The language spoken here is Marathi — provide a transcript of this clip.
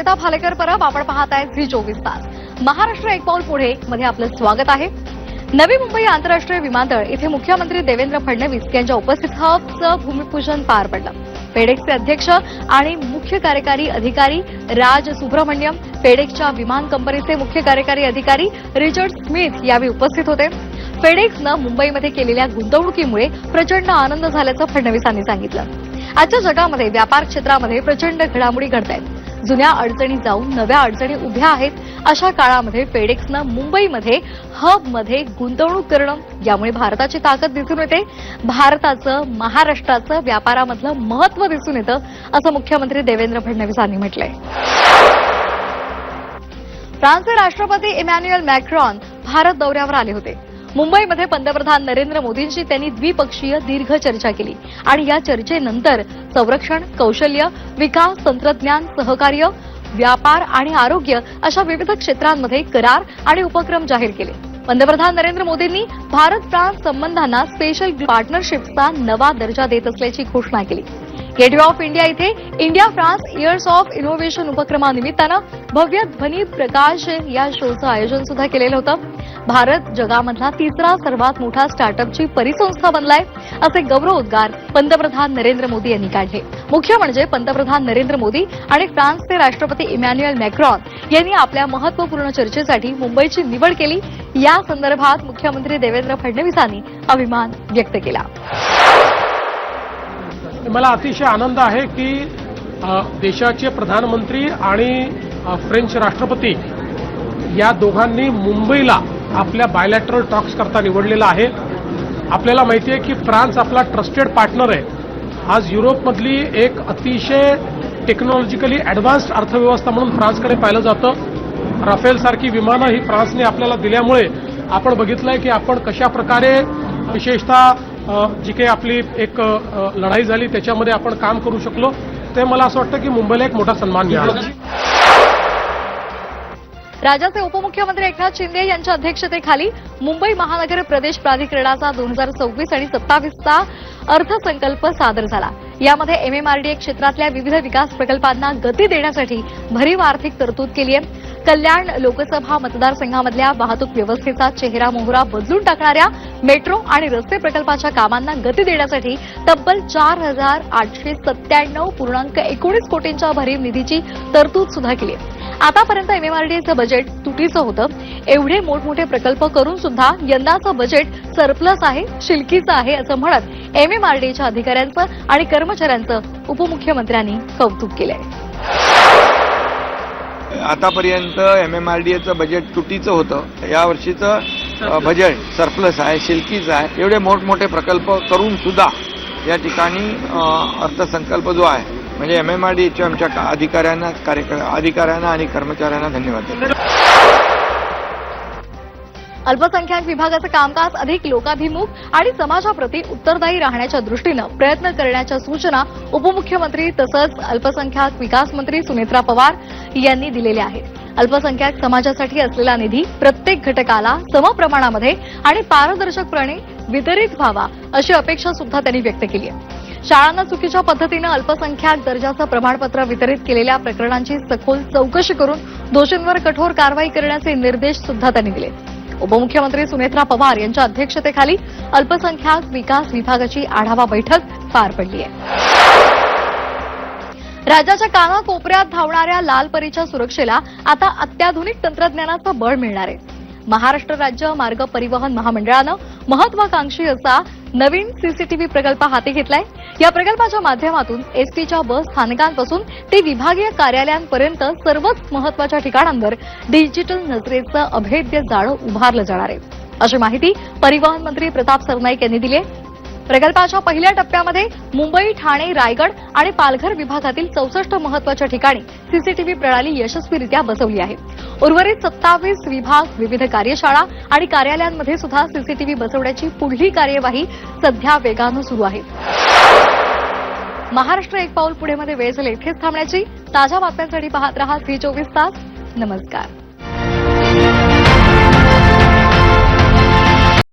स्मिता भालेकर परब. आपण पाहताय झी 24 तास. महाराष्ट्र एक पाऊल पुढे मध्ये आपलं स्वागत आहे. नवी मुंबई आंतरराष्ट्रीय विमानतळ इथे मुख्यमंत्री देवेंद्र फडणवीस यांच्या उपस्थितीत हबचं भूमिपूजन पार पडलं. पेडेक्सचे अध्यक्ष आणि मुख्य कार्यकारी अधिकारी राज सुब्रमण्यम, पेडेक्सच्या विमान कंपनीचे मुख्य कार्यकारी अधिकारी रिचर्ड स्मिथ यावेळी उपस्थित होते. पेडेक्सनं मुंबईमध्ये केलेल्या गुंतवणुकीमुळे प्रचंड आनंद झाल्याचं फडणवीसांनी सांगितलं. आजच्या जगामध्ये व्यापार क्षेत्रामध्ये प्रचंड घडामोडी घडतायत. जुन्या अडचणी जाऊन नव्या अडचणी उभ्या आहेत. अशा काळामध्ये पेडेक्सनं मुंबईमध्ये हबमध्ये गुंतवणूक करणं यामुळे भारताची ताकद दिसून येते. भारताचं महाराष्ट्राचं व्यापारामधलं महत्त्व दिसून येतं असं मुख्यमंत्री देवेंद्र फडणवीसांनी म्हटलंय. फ्रान्सचे राष्ट्रपती इमॅन्युएल मॅक्रॉन भारत दौऱ्यावर आले होते. मुंबईमध्ये पंतप्रधान नरेंद्र मोदींशी त्यांनी द्विपक्षीय दीर्घ चर्चा केली आणि या चर्चेनंतर संरक्षण, कौशल्य, विकास, तंत्रज्ञान, सहकार्य, व्यापार आणि आरोग्य अशा विविध क्षेत्रांमध्ये करार आणि उपक्रम जाहीर केले. पंतप्रधान नरेंद्र मोदींनी भारत फ्रान्स संबंधांना स्पेशल पार्टनरशिपचा नवा दर्जा देत असल्याची घोषणा केली. गेटवे ऑफ इंडिया इथे India France years of innovation उपक्रमानिमित्तानं भव्य ध्वनी प्रकाश या शोचं आयोजन सुद्धा केलेलं होतं. भारत जगामधला तिसरा सर्वात मोठा स्टार्टअपची परिसंस्था बनलाय असे गौरवोद्गार पंतप्रधान नरेंद्र मोदी यांनी काढले. मुख्य म्हणजे पंतप्रधान नरेंद्र मोदी आणि फ्रान्सचे राष्ट्रपती इमॅन्युएल मॅक्रॉन यांनी आपल्या महत्त्वपूर्ण चर्चेसाठी मुंबईची निवड केली. या संदर्भात मुख्यमंत्री देवेंद्र फडणवीसांनी अभिमान व्यक्त केला. मला अतिशय आनंद आहे की देशाचे प्रधानमंत्री आणि फ्रेंच राष्ट्रपती या दोघांनी मुंबईला आपल्या बायलॅटरल टॉक्स करता निवडलेला आहे. आपल्याला माहिती आहे की फ्रान्स आपला ट्रस्टेड पार्टनर आहे. आज युरोपमधली एक अतिशय टेक्नॉलॉजिकली ॲडव्हान्स्ड अर्थव्यवस्था म्हणून फ्रान्सकडे पाहिलं जातं. राफेलसारखी विमानं ही फ्रान्सने आपल्याला दिल्यामुळे आपण बघितलंय की आपण कशा प्रकारे विशेषतः जी काही आपली एक लढाई झाली त्याच्यामध्ये आपण काम करू शकलो. ते मला असं वाटतं की मुंबईला एक मोठा सन्मान मिळाला. राज्याचे उपमुख्यमंत्री एकनाथ शिंदे यांच्या अध्यक्षतेखाली मुंबई महानगर प्रदेश प्राधिकरणाचा 2026 आणि 27चा अर्थसंकल्प सादर झाला. यामध्ये एमएमआरडीए क्षेत्रातल्या विविध विकास प्रकल्पांना गती देण्यासाठी भरीव आर्थिक तरतूद केली आहे. कल्याण लोकसभा मतदारसंघामधल्या वाहतूक व्यवस्थेचा चेहरा मोहरा बदलून टाकणाऱ्या मेट्रो आणि रस्ते प्रकल्पाच्या कामांना गती देण्यासाठी तब्बल 4,897.19 कोटींच्या भरीव निधीची तरतूद सुद्धा केली आहे. आतापर्यंत एमएमआरडीएचं बजेट तुटीचं होतं. एवढे मोठमोठे प्रकल्प करून सुद्धा यंदाचं बजेट सरप्लस आहे, शिल्कीचं आहे असं म्हणत एमएमआरडीएच्या अधिकाऱ्यांचं आणि कर्मचाऱ्यांचं उपमुख्यमंत्र्यांनी कौतुक केलंय. आतापर्यंत एमएमआरडीएचं बजेट तुटीचं होतं. यावर्षीचं बजेट सरप्लस आहे, शिल्कीचं आहे. एवढे मोठमोठे प्रकल्प करून सुद्धा या ठिकाणी अर्थसंकल्प जो आहे म्हणजे एमएमआरडीएच्या आमच्या अधिकाऱ्यांना आणि कर्मचाऱ्यांना धन्यवाद देतो. अल्पसंख्याक विभागाचं कामकाज अधिक लोकाभिमुख आणि समाजाप्रती उत्तरदायी राहण्याच्या दृष्टीनं प्रयत्न करण्याच्या सूचना उपमुख्यमंत्री तसंच अल्पसंख्याक विकास मंत्री सुनेत्रा पवार यांनी दिलेल्या आहेत. अल्पसंख्याक समाजासाठी असलेला निधी प्रत्येक घटकाला समप्रमाणामध्ये आणि पारदर्शकपणे वितरित व्हावा अशी अपेक्षा सुद्धा त्यांनी व्यक्त केली आहे. शाळांना चुकीच्या पद्धतीनं अल्पसंख्याक दर्जाचं प्रमाणपत्र वितरित केलेल्या प्रकरणांची सखोल चौकशी करून दोषींवर कठोर कारवाई करण्याचे निर्देश सुद्धा त्यांनी दिले. उपमुख्यमंत्री सुनेत्रा पवार यांच्या अध्यक्षतेखाली अल्पसंख्याक विकास विभागाची आढावा बैठक पार पडली आहे. राज्याच्या कानाकोपऱ्यात धावणाऱ्या लालपरीच्या सुरक्षेला आता अत्याधुनिक तंत्रज्ञानाचं बळ मिळणार आहे. महाराष्ट्र राज्य मार्ग परिवहन महामंडळानं महत्वाकांक्षी असा नवीन सीसीटीव्ही प्रकल्प हाती घेतलाय. या प्रकल्पाच्या माध्यमातून एसटीच्या बस स्थानकांपासून ते विभागीय कार्यालयांपर्यंत सर्वच महत्वाच्या ठिकाणांवर डिजिटल नजरेचं अभेद्य जाळं उभारलं जाणार आहे अशी माहिती परिवहन मंत्री प्रताप सरनाईक यांनी दिली आहे. प्रकल्पाच्या पहिल्या टप्प्यामध्ये मुंबई, ठाणे, रायगड आणि पालघर विभागातील 64 महत्वाच्या ठिकाणी सीसीटीव्ही प्रणाली यशस्वीरित्या बसवली आहे. उर्वरित 27 विभाग, विविध कार्यशाळा आणि कार्यालयांमध्ये सुद्धा सीसीटीव्ही बसवण्याची पुढली कार्यवाही सध्या वेगानं सुरू आहे. महाराष्ट्र एक पाऊल पुढे मध्ये वेळ झाली इथेच थांबण्याची. ताज्या बातम्यांसाठी पाहत रहा झी 24 तास. नमस्कार.